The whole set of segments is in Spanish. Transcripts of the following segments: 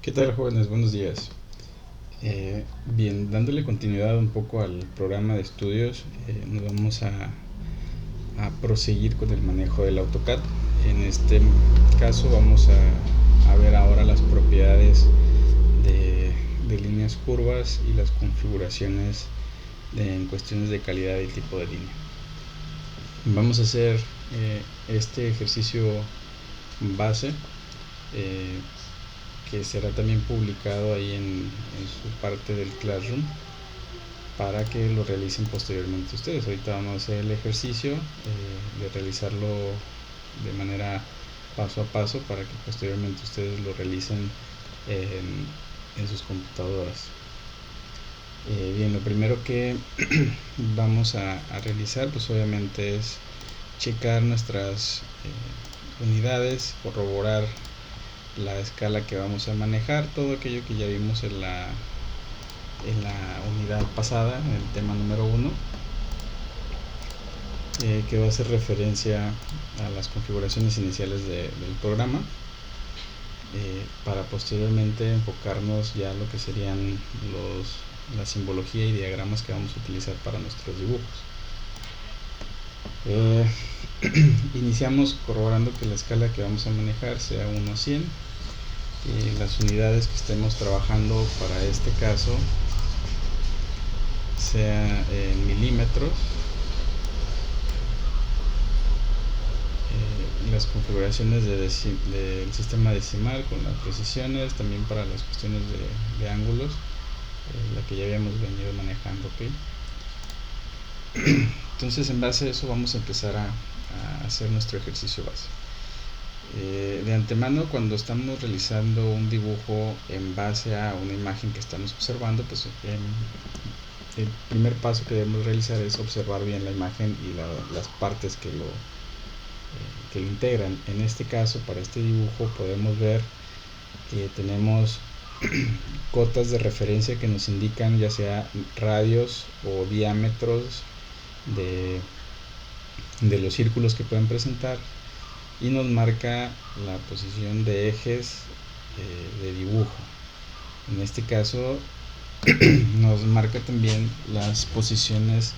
¿Qué tal, jóvenes? Buenos días. Bien, dándole continuidad un poco al programa de estudios, nos vamos a proseguir con el manejo del AutoCAD. En este caso vamos a ver ahora las propiedades de líneas curvas y las configuraciones en cuestiones de calidad y tipo de línea. Vamos a hacer este ejercicio base, que será también publicado ahí en su parte del Classroom para que lo realicen posteriormente ustedes. Ahorita vamos a hacer el ejercicio de realizarlo de manera paso a paso para que posteriormente ustedes lo realicen en sus computadoras. Bien, lo primero que vamos a realizar pues obviamente es checar nuestras unidades, corroborar la escala que vamos a manejar, todo aquello que ya vimos en la unidad pasada, en el tema número 1, que va a hacer referencia a las configuraciones iniciales del programa, para posteriormente enfocarnos ya a lo que serían la simbología y diagramas que vamos a utilizar para nuestros dibujos. Iniciamos corroborando que la escala que vamos a manejar sea 1 a 100. Las unidades que estemos trabajando para este caso sea en milímetros. Las configuraciones del sistema decimal con las precisiones, también para las cuestiones de ángulos, la que ya habíamos venido manejando, ¿okay? Entonces, en base a eso vamos a empezar a hacer nuestro ejercicio base. De antemano, cuando estamos realizando un dibujo en base a una imagen que estamos observando, pues el primer paso que debemos realizar es observar bien la imagen y las partes que lo integran. En este caso, para este dibujo podemos ver que tenemos cotas de referencia que nos indican ya sea radios o diámetros de los círculos que pueden presentar, y nos marca la posición de ejes de dibujo. En este caso nos marca también las posiciones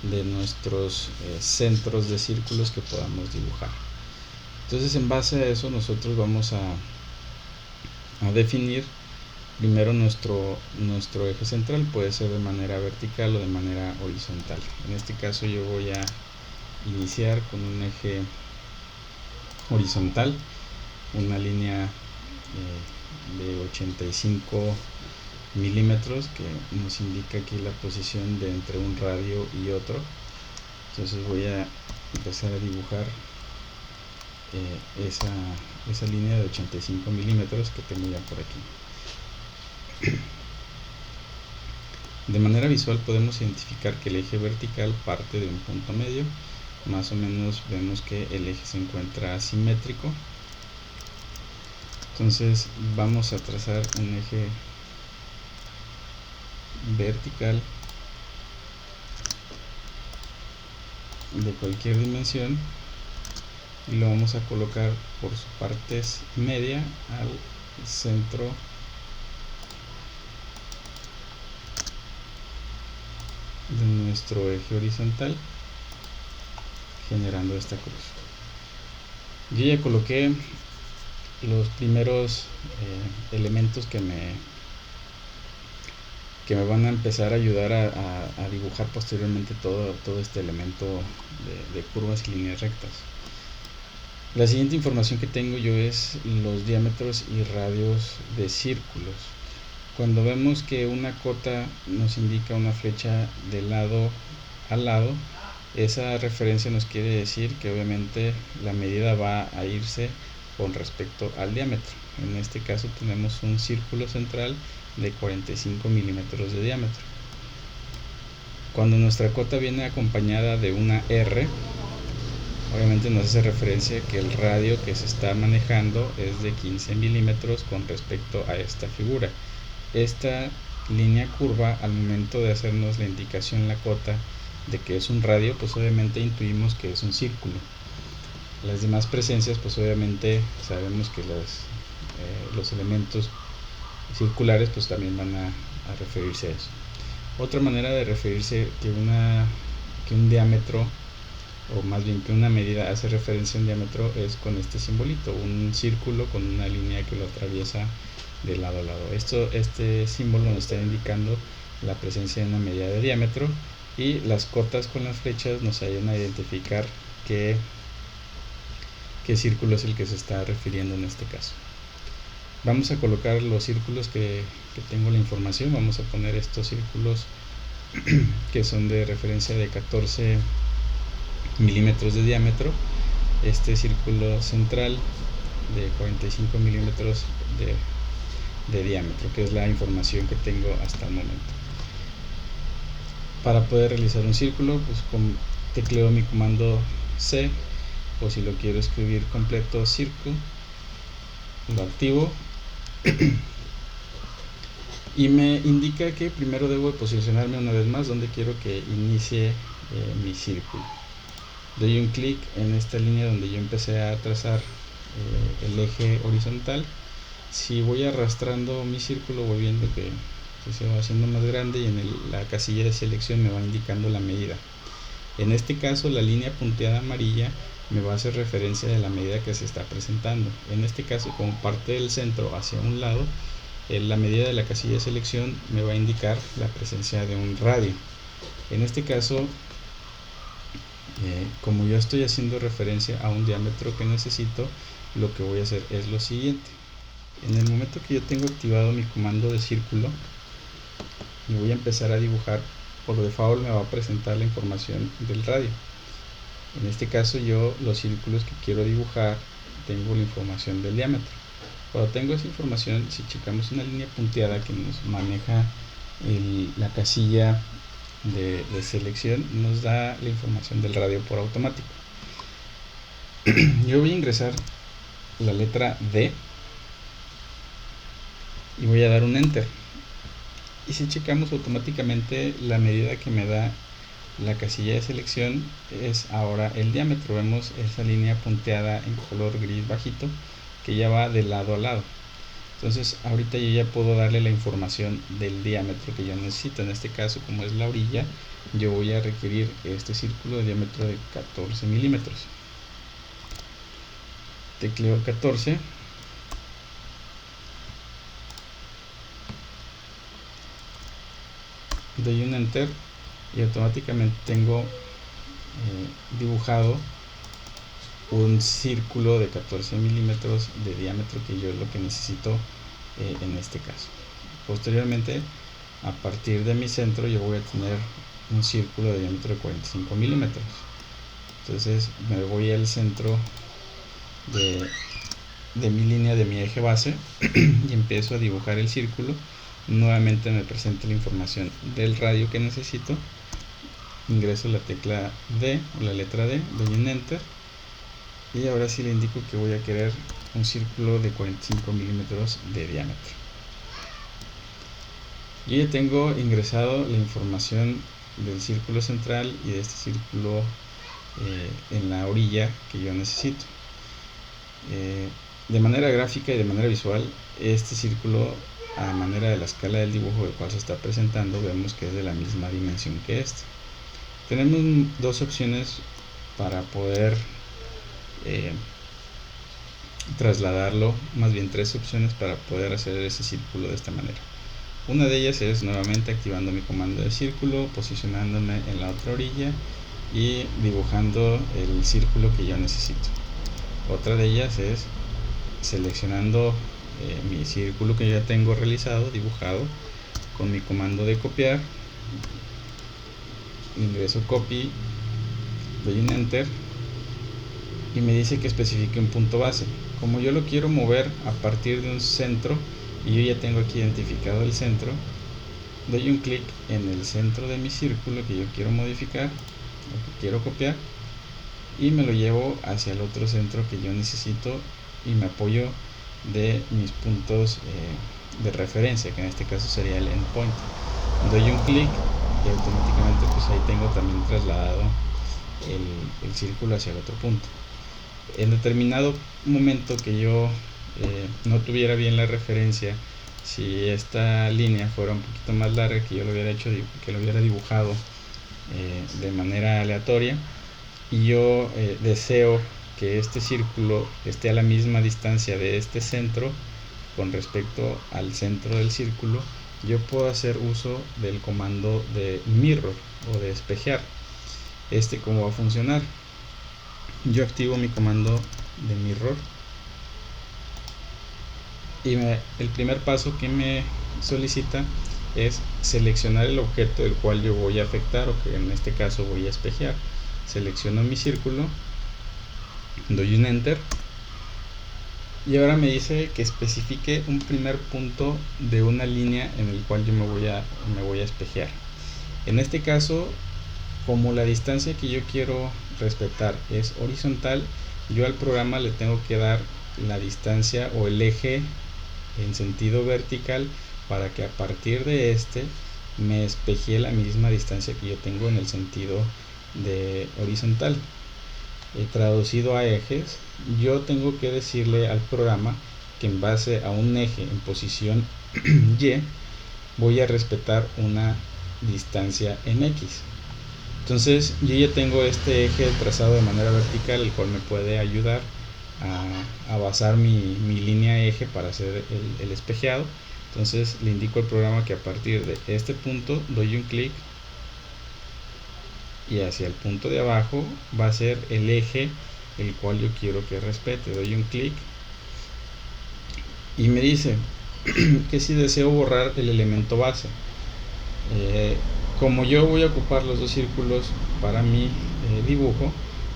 de nuestros centros de círculos que podamos dibujar. Entonces, en base a eso nosotros vamos a definir primero nuestro eje central. Puede ser de manera vertical o de manera horizontal. En este caso yo voy a iniciar con un eje horizontal, una línea de 85 milímetros que nos indica aquí la posición de entre un radio y otro. Entonces voy a empezar a dibujar esa línea de 85 milímetros que tengo ya por aquí. De manera visual podemos identificar que el eje vertical parte de un punto medio. Más o menos vemos que el eje se encuentra asimétrico. Entonces vamos a trazar un eje vertical de cualquier dimensión y lo vamos a colocar por su parte media al centro de nuestro eje horizontal, generando esta cruz. Yo ya coloqué los primeros elementos que me van a empezar a ayudar a dibujar posteriormente todo este elemento de curvas y líneas rectas. La siguiente información que tengo yo es los diámetros y radios de círculos. Cuando vemos que una cota nos indica una flecha de lado a lado, esa referencia nos quiere decir que obviamente la medida va a irse con respecto al diámetro. En este caso tenemos un círculo central de 45 milímetros de diámetro. Cuando nuestra cota viene acompañada de una R, obviamente nos hace referencia que el radio que se está manejando es de 15 milímetros con respecto a esta figura. Esta línea curva, al momento de hacernos la indicación en la cota de que es un radio, pues obviamente intuimos que es un círculo. Las demás presencias, pues obviamente sabemos que los elementos circulares, pues también van a referirse a eso. Otra manera de referirse que un diámetro, o más bien que una medida hace referencia a un diámetro, es con este simbolito, un círculo con una línea que lo atraviesa de lado a lado. Este símbolo nos está indicando la presencia de una medida de diámetro, y las cotas con las flechas nos ayudan a identificar qué círculo es el que se está refiriendo en este caso. Vamos a colocar los círculos que tengo la información. Vamos a poner estos círculos que son de referencia de 14 milímetros de diámetro, este círculo central de 45 milímetros de diámetro, que es la información que tengo hasta el momento. Para poder realizar un círculo, pues tecleo mi comando C, o si lo quiero escribir completo, circle, lo activo y me indica que primero debo de posicionarme una vez más donde quiero que inicie mi círculo. Doy un clic en esta línea donde yo empecé a trazar el eje horizontal. Si voy arrastrando mi círculo, voy viendo que se va haciendo más grande, y en la casilla de selección me va indicando la medida. En este caso, la línea punteada amarilla me va a hacer referencia de la medida que se está presentando. En este caso, como parte del centro hacia un lado, la medida de la casilla de selección me va a indicar la presencia de un radio. En este caso, como yo estoy haciendo referencia a un diámetro que necesito, lo que voy a hacer es lo siguiente. En el momento que yo tengo activado mi comando de círculo y voy a empezar a dibujar, por default me va a presentar la información del radio. En este caso, yo los círculos que quiero dibujar tengo la información del diámetro. Cuando tengo esa información, si checamos una línea punteada que nos maneja la casilla de selección, nos da la información del radio por automático. Yo voy a ingresar la letra D y voy a dar un enter, y si checamos automáticamente, la medida que me da la casilla de selección es ahora el diámetro. Vemos esa línea punteada en color gris bajito que ya va de lado a lado. Entonces ahorita yo ya puedo darle la información del diámetro que yo necesito. En este caso, como es la orilla, yo voy a requerir este círculo de diámetro de 14 milímetros. Tecleo 14, doy un enter, y automáticamente tengo dibujado un círculo de 14 milímetros de diámetro, que yo es lo que necesito en este caso. Posteriormente, a partir de mi centro, yo voy a tener un círculo de diámetro de 45 milímetros. Entonces me voy al centro de mi línea, de mi eje base, y empiezo a dibujar el círculo. Nuevamente me presenta la información del radio que necesito. Ingreso la tecla D, o la letra D, doy un enter, y ahora sí le indico que voy a querer un círculo de 45 milímetros de diámetro. Yo ya tengo ingresado la información del círculo central y de este círculo en la orilla que yo necesito. De manera gráfica y de manera visual, este círculo, a manera de la escala del dibujo del cual se está presentando, vemos que es de la misma dimensión que este. Tenemos dos opciones para poder trasladarlo, más bien tres opciones para poder hacer ese círculo de esta manera. Una de ellas es nuevamente activando mi comando de círculo, posicionándome en la otra orilla y dibujando el círculo que yo necesito. Otra de ellas es seleccionando mi círculo que ya tengo realizado, dibujado, con mi comando de copiar, ingreso copy, doy un enter, y me dice que especifique un punto base. Como yo lo quiero mover a partir de un centro, y yo ya tengo aquí identificado el centro, doy un clic en el centro de mi círculo que yo quiero modificar, o que quiero copiar, y me lo llevo hacia el otro centro que yo necesito, y me apoyo de mis puntos de referencia, que en este caso sería el endpoint. Doy un clic y automáticamente pues ahí tengo también trasladado el círculo hacia el otro punto. En determinado momento que yo no tuviera bien la referencia si esta línea fuera un poquito más larga, que yo lo hubiera hecho, que lo hubiera dibujado de manera aleatoria, y yo deseo que este círculo esté a la misma distancia de este centro con respecto al centro del círculo, yo puedo hacer uso del comando de mirror o de espejear. ¿Cómo va a funcionar? Yo activo mi comando de mirror y el primer paso que me solicita es seleccionar el objeto del cual yo voy a afectar, o que en este caso voy a espejear. Selecciono mi círculo, doy un enter y ahora me dice que especifique un primer punto de una línea en el cual yo me voy a espejear. En este caso, como la distancia que yo quiero respetar es horizontal, yo al programa le tengo que dar la distancia o el eje en sentido vertical para que a partir de me espejee la misma distancia que yo tengo en el sentido de horizontal. Traducido a ejes, yo tengo que decirle al programa que en base a un eje en posición Y voy a respetar una distancia en X. Entonces yo ya tengo este eje trazado de manera vertical, el cual me puede ayudar a basar mi línea eje para hacer el espejeado. Entonces le indico al programa que a partir de este punto doy un clic y hacia el punto de abajo va a ser el eje el cual yo quiero que respete. Doy un clic y me dice que si deseo borrar el elemento base. Como yo voy a ocupar los dos círculos para mi dibujo,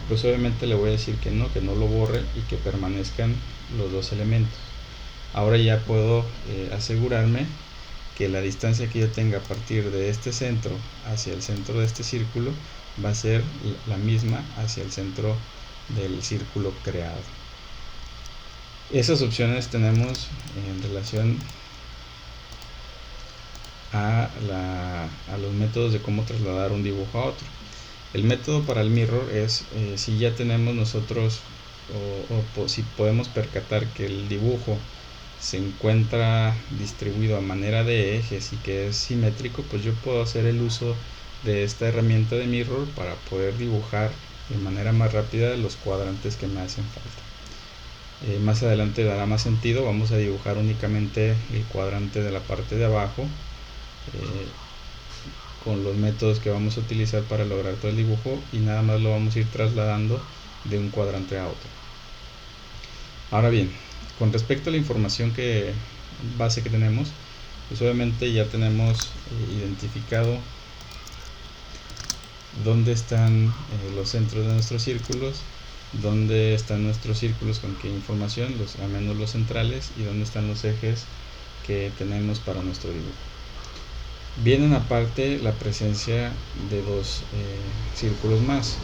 pues obviamente le voy a decir que no lo borre y que permanezcan los dos elementos. Ahora ya puedo asegurarme que la distancia que yo tenga a partir de este centro hacia el centro de este círculo va a ser la misma hacia el centro del círculo creado. Esas opciones tenemos en relación a los métodos de cómo trasladar un dibujo a otro. El método para el mirror es si ya tenemos nosotros o si podemos percatar que el dibujo se encuentra distribuido a manera de ejes y que es simétrico, pues yo puedo hacer el uso de esta herramienta de mirror para poder dibujar de manera más rápida los cuadrantes que me hacen falta. Más adelante dará más sentido, vamos a dibujar únicamente el cuadrante de la parte de abajo con los métodos que vamos a utilizar para lograr todo el dibujo, y nada más lo vamos a ir trasladando de un cuadrante a otro. Ahora bien, con respecto a la información base que tenemos, pues obviamente ya tenemos identificado dónde están los centros de nuestros círculos, dónde están nuestros círculos con qué información, al menos los centrales, y dónde están los ejes que tenemos para nuestro dibujo. Vienen aparte la presencia de dos círculos más,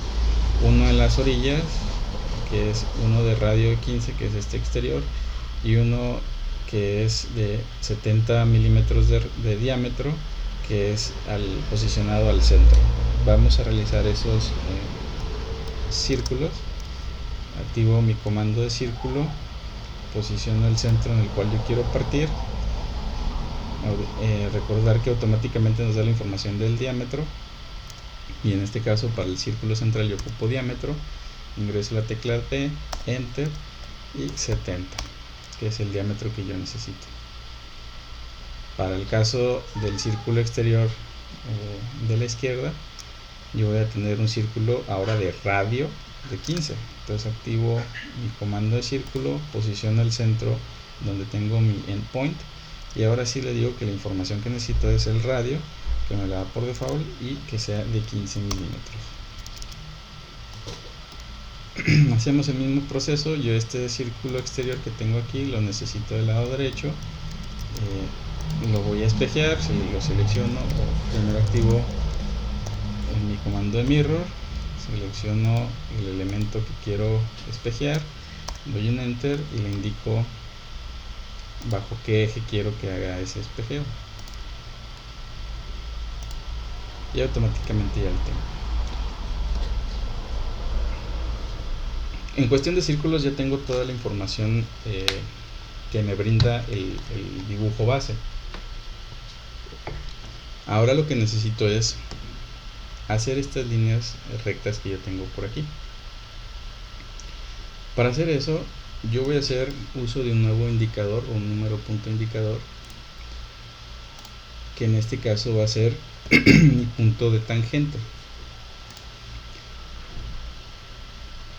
uno en las orillas, que es uno de radio 15, que es este exterior, y uno que es de 70 milímetros de diámetro, que es posicionado al centro. Vamos a realizar esos círculos. Activo mi comando de círculo, posiciono el centro en el cual yo quiero partir. Recordar que automáticamente nos da la información del diámetro, y en este caso para el círculo central yo ocupo diámetro. Ingreso la tecla D, enter, y 70, que es el diámetro que yo necesito. Para el caso del círculo exterior de la izquierda, yo voy a tener un círculo ahora de radio de 15. Entonces activo mi comando de círculo, posiciono el centro donde tengo mi endpoint, y ahora sí le digo que la información que necesito es el radio, que me la da por default, y que sea de 15 milímetros. Hacemos el mismo proceso. Yo este círculo exterior que tengo aquí lo necesito del lado derecho, lo voy a espejear. Si lo selecciono, primero activo mi comando de mirror, selecciono el elemento que quiero espejear, doy un enter y le indico bajo qué eje quiero que haga ese espejeo, y automáticamente ya lo tengo. En cuestión de círculos ya tengo toda la información que me brinda el dibujo base. Ahora lo que necesito es hacer estas líneas rectas que yo tengo por aquí. Para hacer eso, yo voy a hacer uso de un nuevo indicador o un número punto indicador, que en este caso va a ser mi punto de tangente.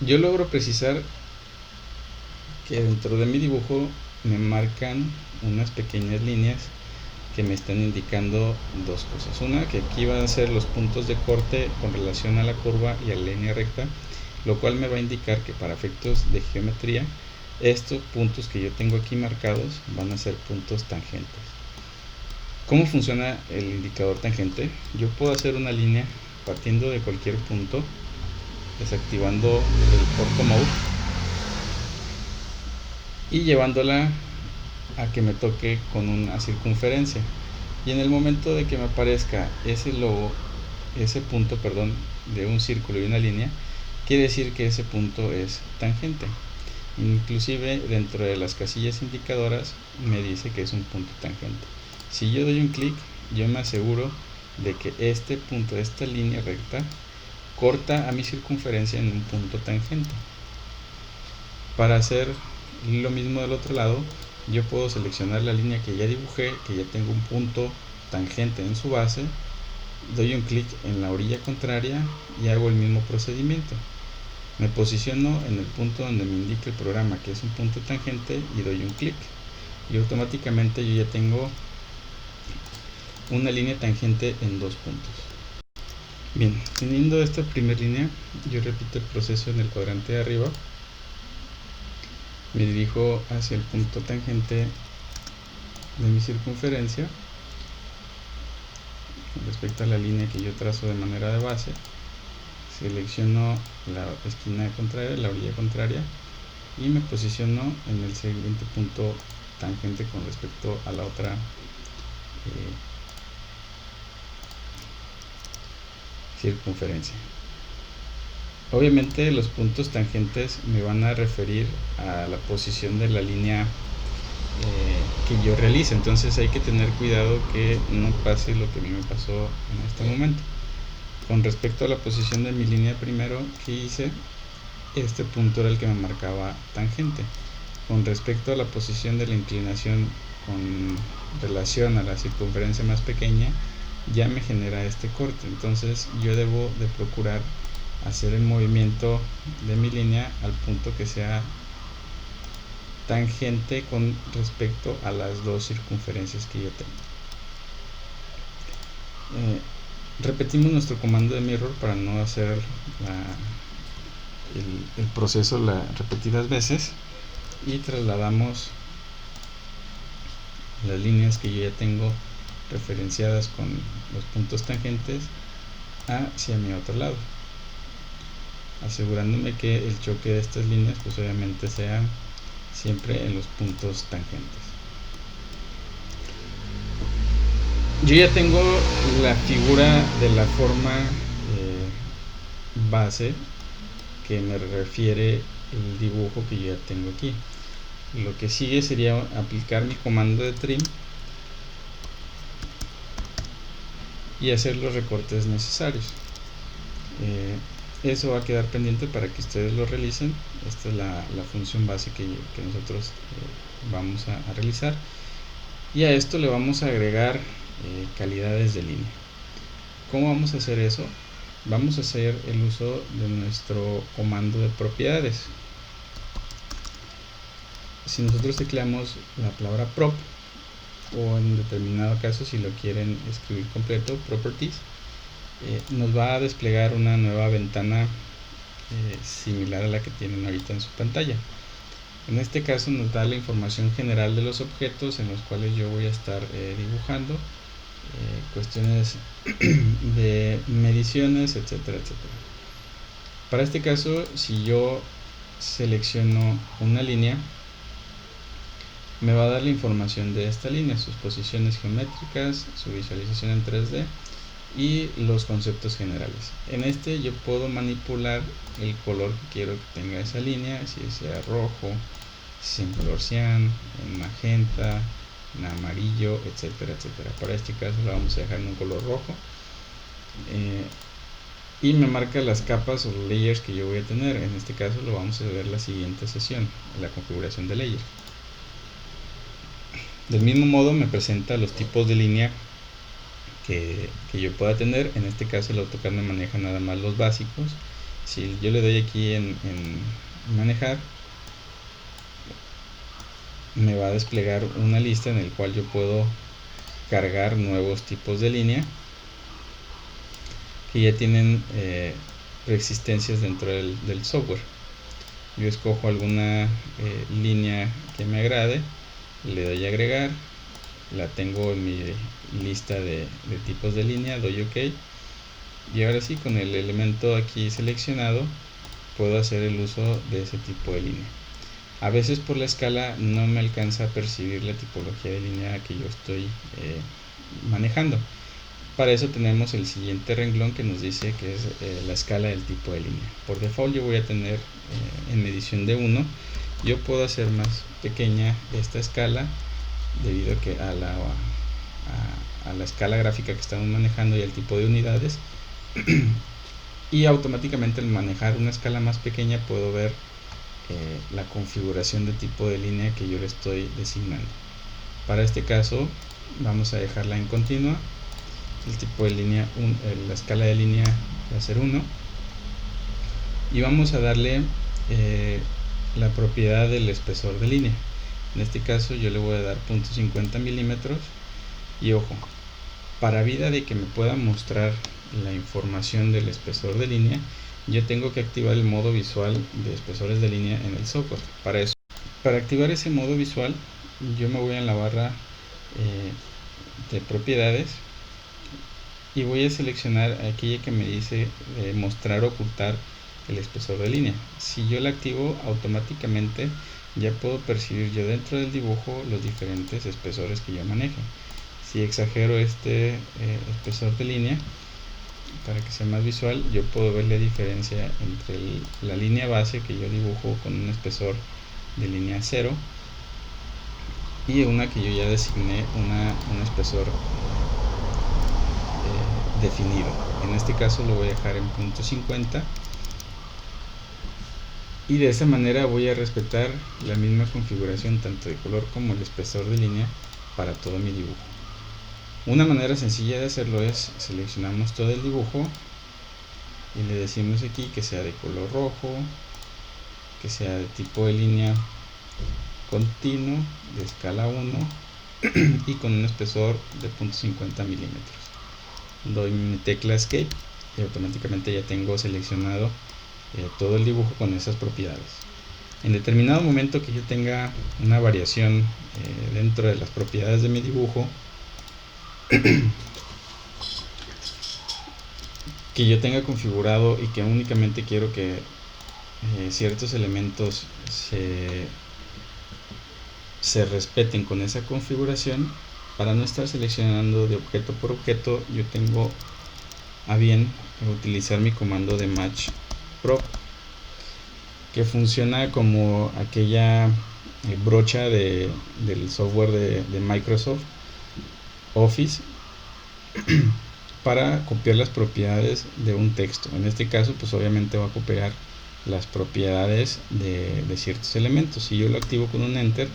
Yo logro precisar que dentro de mi dibujo me marcan unas pequeñas líneas que me están indicando dos cosas. Una, que aquí van a ser los puntos de corte con relación a la curva y a la línea recta, lo cual me va a indicar que para efectos de geometría estos puntos que yo tengo aquí marcados van a ser puntos tangentes. ¿Cómo funciona el indicador tangente? Yo puedo hacer una línea partiendo de cualquier punto, desactivando el ortho mode y llevándola a que me toque con una circunferencia, y en el momento de que me aparezca ese punto de un círculo y una línea, quiere decir que ese punto es tangente. Inclusive dentro de las casillas indicadoras me dice que es un punto tangente. Si yo doy un clic, yo me aseguro de que este punto, esta línea recta, corta a mi circunferencia en un punto tangente. Para hacer lo mismo del otro lado, yo puedo seleccionar la línea que ya dibujé, que ya tengo un punto tangente en su base, doy un clic en la orilla contraria y hago el mismo procedimiento. Me posiciono en el punto donde me indica el programa que es un punto tangente y doy un clic, y automáticamente yo ya tengo una línea tangente en dos puntos. Bien, teniendo esta primera línea, yo repito el proceso en el cuadrante de arriba. Me dirijo hacia el punto tangente de mi circunferencia con respecto a la línea que yo trazo de manera de base. Selecciono la esquina contraria, la orilla contraria, y me posiciono en el siguiente punto tangente con respecto a la otra circunferencia. Obviamente los puntos tangentes me van a referir a la posición de la línea que yo realice, entonces hay que tener cuidado que no pase lo que a mí me pasó en este momento. Con respecto a la posición de mi línea primero que hice, este punto era el que me marcaba tangente. Con respecto a la posición de la inclinación con relación a la circunferencia más pequeña, ya me genera este corte, entonces yo debo de procurar hacer el movimiento de mi línea al punto que sea tangente con respecto a las dos circunferencias que yo tengo. Repetimos nuestro comando de mirror para no hacer el proceso repetidas veces, y trasladamos las líneas que yo ya tengo referenciadas con los puntos tangentes hacia mi otro lado, asegurándome que el choque de estas líneas pues obviamente sea siempre en los puntos tangentes. Yo ya tengo la figura de la forma base que me refiere el dibujo que yo ya tengo aquí. Lo que sigue sería aplicar mi comando de trim y hacer los recortes necesarios. Eso va a quedar pendiente para que ustedes lo realicen. Esta es la función base que nosotros vamos a realizar, y a esto le vamos a agregar calidades de línea. ¿Cómo vamos a hacer eso? Vamos a hacer el uso de nuestro comando de propiedades. Si nosotros tecleamos la palabra prop, o en determinado caso si lo quieren escribir completo, properties, nos va a desplegar una nueva ventana similar a la que tienen ahorita en su pantalla. En este caso nos da la información general de los objetos en los cuales yo voy a estar dibujando, cuestiones de mediciones, etcétera, etcétera. Para este caso, si yo selecciono una línea, me va a dar la información de esta línea, sus posiciones geométricas, su visualización en 3D y los conceptos generales. En este yo puedo manipular el color que quiero que tenga esa línea, si sea rojo, si es en color cian, en magenta, en amarillo, etcétera, etcétera. Para este caso lo vamos a dejar en un color rojo. Y me marca las capas o layers que yo voy a tener. En este caso lo vamos a ver en la siguiente sesión, la configuración de layers. Del mismo modo me presenta los tipos de línea que yo pueda tener. En este caso el AutoCAD me maneja nada más los básicos. Si yo le doy aquí en manejar, me va a desplegar una lista en el cual yo puedo cargar nuevos tipos de línea que ya tienen preexistencias dentro del software. Yo escojo alguna línea que me agrade, le doy a agregar, la tengo en mi lista de tipos de línea, doy OK, y ahora sí, con el elemento aquí seleccionado puedo hacer el uso de ese tipo de línea. A veces por la escala no me alcanza a percibir la tipología de línea que yo estoy manejando. Para eso tenemos el siguiente renglón que nos dice que es la escala del tipo de línea. Por default yo voy a tener en medición de 1. Yo puedo hacer más pequeña esta escala debido a que a la escala gráfica que estamos manejando y al tipo de unidades. Y automáticamente al manejar una escala más pequeña puedo ver la configuración de tipo de línea que yo le estoy designando. Para este caso vamos a dejarla en continua. El tipo de línea, la escala de línea va a ser 1, y vamos a darle la propiedad del espesor de línea. En este caso yo le voy a dar 0.50 milímetros, y ojo, para vida de que me pueda mostrar la información del espesor de línea, yo tengo que activar el modo visual de espesores de línea en el software. Para activar ese modo visual, yo me voy a la barra de propiedades y voy a seleccionar aquella que me dice mostrar o ocultar el espesor de línea. Si yo la activo, automáticamente ya puedo percibir yo dentro del dibujo los diferentes espesores que yo maneje. Si exagero este espesor de línea para que sea más visual, yo puedo ver la diferencia entre la línea base que yo dibujo con un espesor de línea 0 y una que yo ya designé un espesor definido. En este caso lo voy a dejar en 0.50, y de esa manera voy a respetar la misma configuración tanto de color como el espesor de línea para todo mi dibujo. Una manera sencilla de hacerlo es seleccionamos todo el dibujo y le decimos aquí que sea de color rojo, que sea de tipo de línea continuo de escala 1 y con un espesor de 0.50 milímetros. Doy mi tecla Escape y automáticamente ya tengo seleccionado todo el dibujo con esas propiedades. En determinado momento que yo tenga una variación dentro de las propiedades de mi dibujo, que yo tenga configurado y que únicamente quiero que ciertos elementos se respeten con esa configuración, para no estar seleccionando de objeto por objeto, yo tengo a bien utilizar mi comando de Match Prop, que funciona como aquella brocha del software de Microsoft Office para copiar las propiedades de un texto. En este caso pues obviamente va a copiar las propiedades de ciertos elementos. Si yo lo activo con un enter,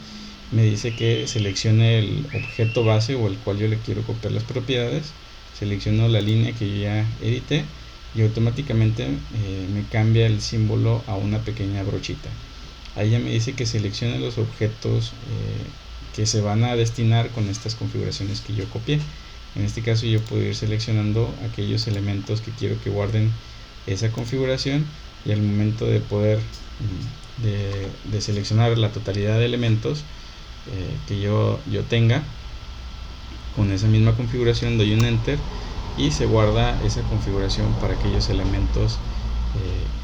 me dice que seleccione el objeto base o el cual yo le quiero copiar las propiedades, selecciono la línea que yo ya edité y automáticamente me cambia el símbolo a una pequeña brochita. Ahí ya me dice que seleccione los objetos que se van a destinar con estas configuraciones que yo copié. En este caso yo puedo ir seleccionando aquellos elementos que quiero que guarden esa configuración, y al momento de poder de seleccionar la totalidad de elementos que yo tenga con esa misma configuración, doy un enter y se guarda esa configuración para aquellos elementos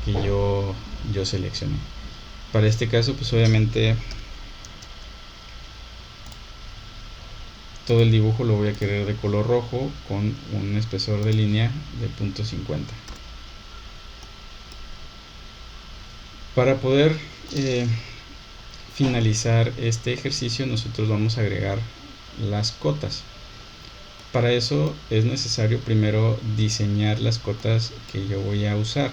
que yo seleccioné. Para este caso pues obviamente todo el dibujo lo voy a querer de color rojo con un espesor de línea de 0.50. Para poder finalizar este ejercicio, nosotros vamos a agregar las cotas. Para eso es necesario primero diseñar las cotas que yo voy a usar.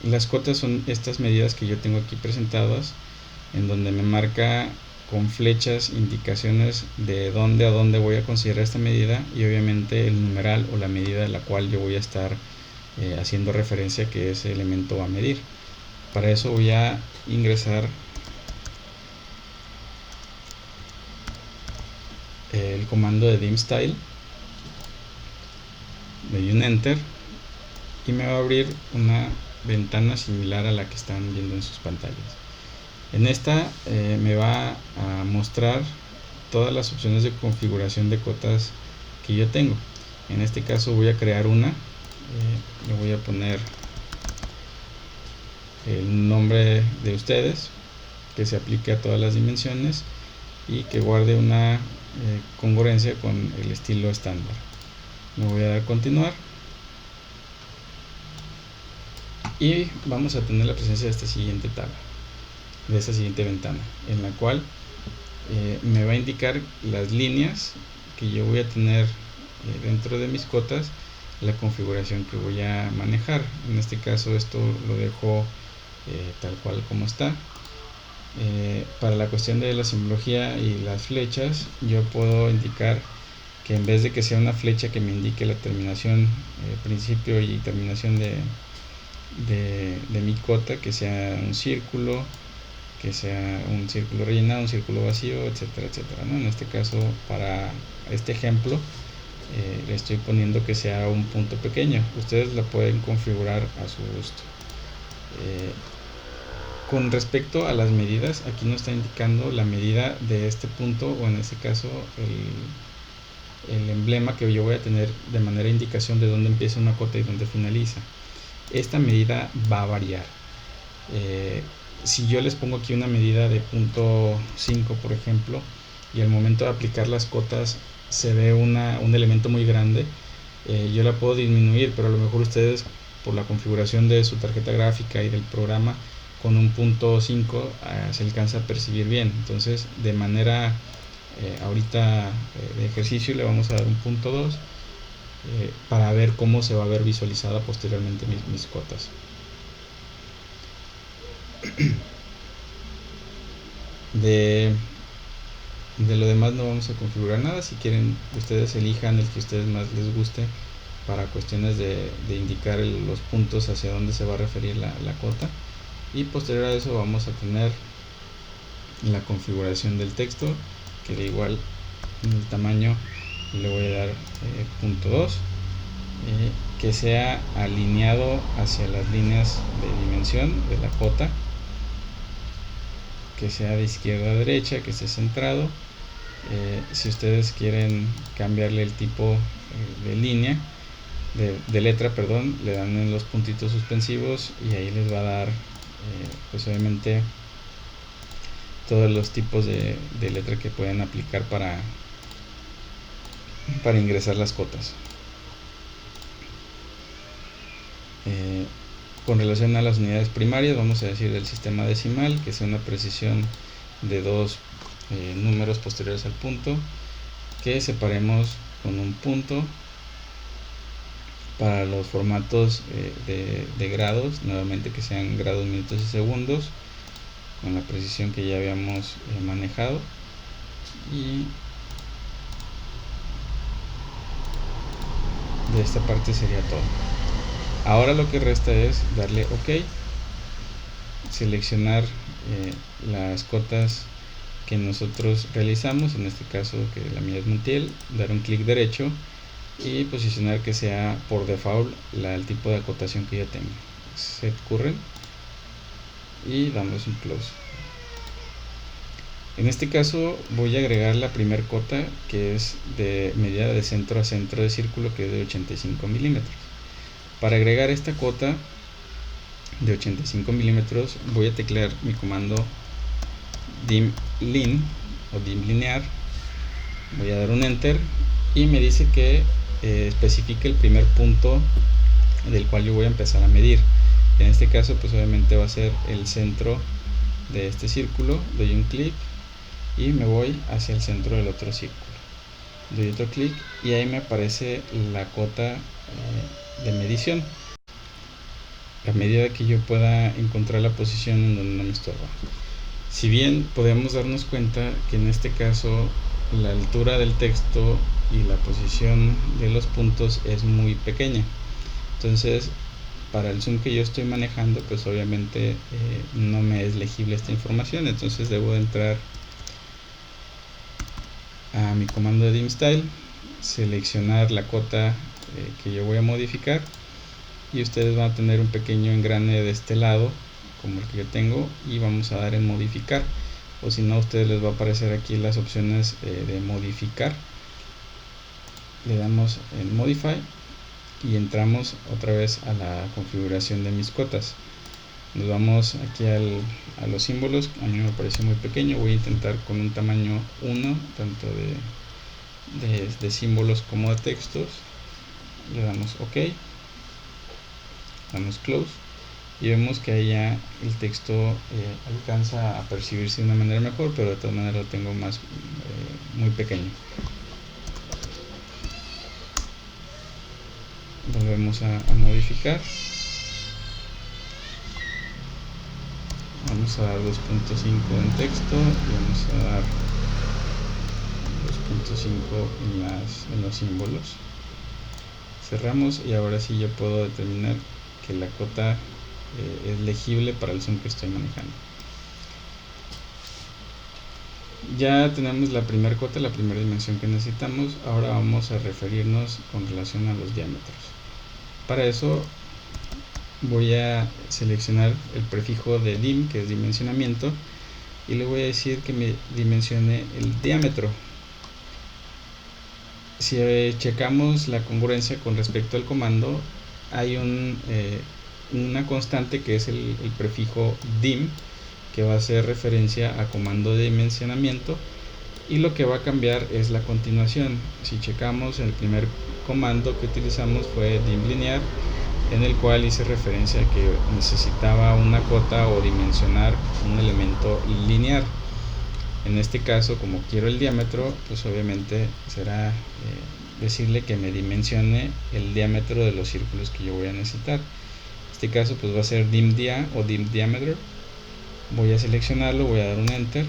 Las cotas son estas medidas que yo tengo aquí presentadas, en donde me marca con flechas indicaciones de dónde a dónde voy a considerar esta medida, y obviamente el numeral o la medida a la cual yo voy a estar haciendo referencia, que es el elemento a medir. Para eso voy a ingresar el comando de dim style, le doy un enter y me va a abrir una ventana similar a la que están viendo en sus pantallas. En esta me va a mostrar todas las opciones de configuración de cotas que yo tengo. En este caso voy a crear una, le voy a poner el nombre de ustedes, que se aplique a todas las dimensiones y que guarde una congruencia con el estilo estándar. Me voy a dar a continuar y vamos a tener la presencia de esta siguiente tabla, de esta siguiente ventana, en la cual me va a indicar las líneas que yo voy a tener dentro de mis cotas, la configuración que voy a manejar. En este caso esto lo dejo tal cual como está. Para la cuestión de la simbología y las flechas, yo puedo indicar que en vez de que sea una flecha que me indique la terminación, principio y terminación de mi cota, que sea un círculo, que sea un círculo rellenado, un círculo vacío, etcétera, etcétera, ¿no? En este caso, para este ejemplo, le estoy poniendo que sea un punto pequeño. Ustedes lo pueden configurar a su gusto. Con respecto a las medidas, aquí nos está indicando la medida de este punto, o en este caso el emblema que yo voy a tener de manera indicación de dónde empieza una cota y dónde finaliza. Esta medida va a variar. Si yo les pongo aquí una medida de 0.5, por ejemplo, y al momento de aplicar las cotas se ve un elemento muy grande, yo la puedo disminuir, pero a lo mejor ustedes, por la configuración de su tarjeta gráfica y del programa, con un 0.5 se alcanza a percibir bien. Entonces, de manera ahorita de ejercicio, le vamos a dar un 0.2 para ver cómo se va a ver visualizada posteriormente mis cotas. De lo demás no vamos a configurar nada. Si quieren, ustedes elijan el que a ustedes más les guste para cuestiones de indicar los puntos hacia dónde se va a referir la cota. Y posterior a eso vamos a tener la configuración del texto, que de igual en el tamaño le voy a dar 0.2, que sea alineado hacia las líneas de dimensión de la cota, que sea de izquierda a derecha, que esté centrado. Si ustedes quieren cambiarle el tipo de línea, de letra, perdón, le dan en los puntitos suspensivos y ahí les va a dar pues obviamente todos los tipos de letra que pueden aplicar para ingresar las cotas. Con relación a las unidades primarias, vamos a decir del sistema decimal, que sea una precisión de 2 números posteriores al punto, que separemos con un punto. Para los formatos de grados, nuevamente que sean grados, minutos y segundos, con la precisión que ya habíamos manejado. Y de esta parte sería todo. Ahora lo que resta es darle OK, seleccionar las cotas que nosotros realizamos, en este caso que la mía es Montiel, dar un clic derecho y posicionar que sea por default el tipo de acotación que yo tengo. Set current y damos un close. En este caso voy a agregar la primer cota, que es de medida de centro a centro de círculo, que es de 85 milímetros. Para agregar esta cota de 85 milímetros voy a teclear mi comando dimLin o dimlinear, voy a dar un enter y me dice que especifique el primer punto del cual yo voy a empezar a medir. En este caso pues obviamente va a ser el centro de este círculo, doy un clic y me voy hacia el centro del otro círculo, doy otro clic y ahí me aparece la cota de medición, a medida que yo pueda encontrar la posición en donde no me estorba. Si bien podemos darnos cuenta que en este caso la altura del texto y la posición de los puntos es muy pequeña, entonces para el zoom que yo estoy manejando, pues obviamente no me es legible esta información, entonces debo de entrar a mi comando de dim style, seleccionar la cota que yo voy a modificar y ustedes van a tener un pequeño engrane de este lado como el que yo tengo y vamos a dar en modificar, o si no a ustedes les va a aparecer aquí las opciones de modificar, le damos en modify y entramos otra vez a la configuración de mis cotas. Nos vamos aquí a los símbolos, a mí me parece muy pequeño, voy a intentar con un tamaño 1 tanto de símbolos como de textos, le damos ok, damos close y vemos que ahí ya el texto alcanza a percibirse de una manera mejor, pero de todas maneras lo tengo más muy pequeño. Volvemos a modificar, vamos a dar 2.5 en texto y vamos a dar 2.5 en los símbolos. Cerramos y ahora sí yo puedo determinar que la cota es legible para el zoom que estoy manejando. Ya tenemos la primera cota, la primera dimensión que necesitamos. Ahora vamos a referirnos con relación a los diámetros. Para eso voy a seleccionar el prefijo de dim, que es dimensionamiento, y le voy a decir que me dimensione el diámetro. Si checamos la congruencia con respecto al comando, hay una constante que es el prefijo dim, que va a hacer referencia a comando de dimensionamiento, y lo que va a cambiar es la continuación. Si checamos, el primer comando que utilizamos fue dim linear, en el cual hice referencia a que necesitaba una cota o dimensionar un elemento lineal. En este caso, como quiero el diámetro, pues obviamente será decirle que me dimensione el diámetro de los círculos que yo voy a necesitar. En este caso pues va a ser dim dia o dim diameter. Voy a seleccionarlo, voy a dar un enter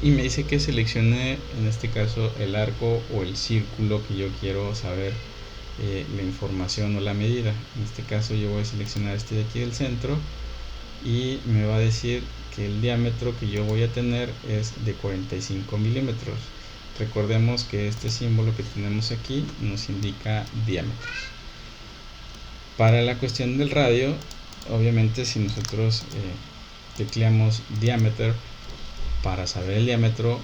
y me dice que seleccione en este caso el arco o el círculo que yo quiero saber la información o la medida. En este caso yo voy a seleccionar este de aquí del centro y me va a decir que el diámetro que yo voy a tener es de 45 milímetros. Recordemos que este símbolo que tenemos aquí nos indica diámetros. Para la cuestión del radio, obviamente si nosotros tecleamos diámetro para saber el diámetro,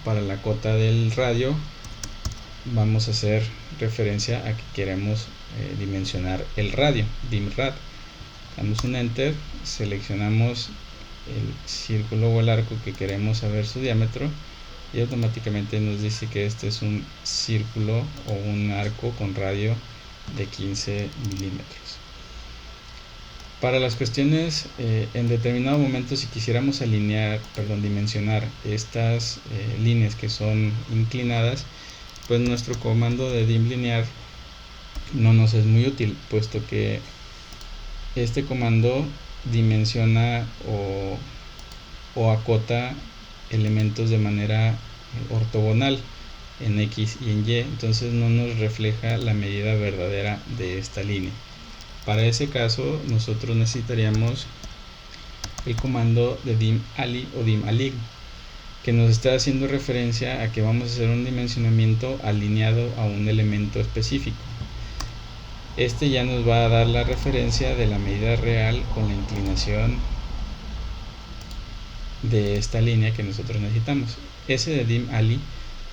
para la cota del radio vamos a hacer referencia a que queremos dimensionar el radio, dimrad. Damos un enter, seleccionamos el círculo o el arco que queremos saber su diámetro y automáticamente nos dice que este es un círculo o un arco con radio de 15 milímetros. Para las cuestiones en determinado momento, si quisiéramos dimensionar estas líneas que son inclinadas, pues nuestro comando de dim linear no nos es muy útil, puesto que este comando dimensiona o acota elementos de manera ortogonal en X y en Y, entonces no nos refleja la medida verdadera de esta línea. Para ese caso nosotros necesitaríamos el comando de dim ali o dim align, que nos está haciendo referencia a que vamos a hacer un dimensionamiento alineado a un elemento específico. Este ya nos va a dar la referencia de la medida real con la inclinación de esta línea que nosotros necesitamos. Ese de dim ali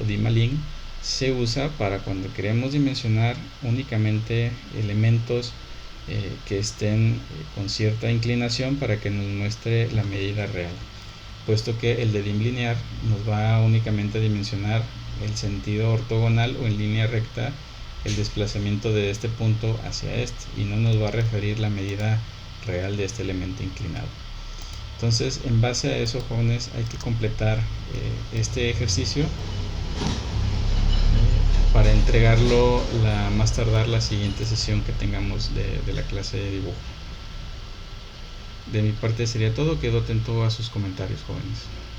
o dim align se usa para cuando queremos dimensionar únicamente elementos que estén con cierta inclinación para que nos muestre la medida real, puesto que el de dim linear nos va únicamente a dimensionar el sentido ortogonal o en línea recta el desplazamiento de este punto hacia este y no nos va a referir la medida real de este elemento inclinado. Entonces, en base a eso, jóvenes, hay que completar este ejercicio para entregarlo más tardar la siguiente sesión que tengamos de la clase de dibujo. De mi parte sería todo, quedo atento a sus comentarios, jóvenes.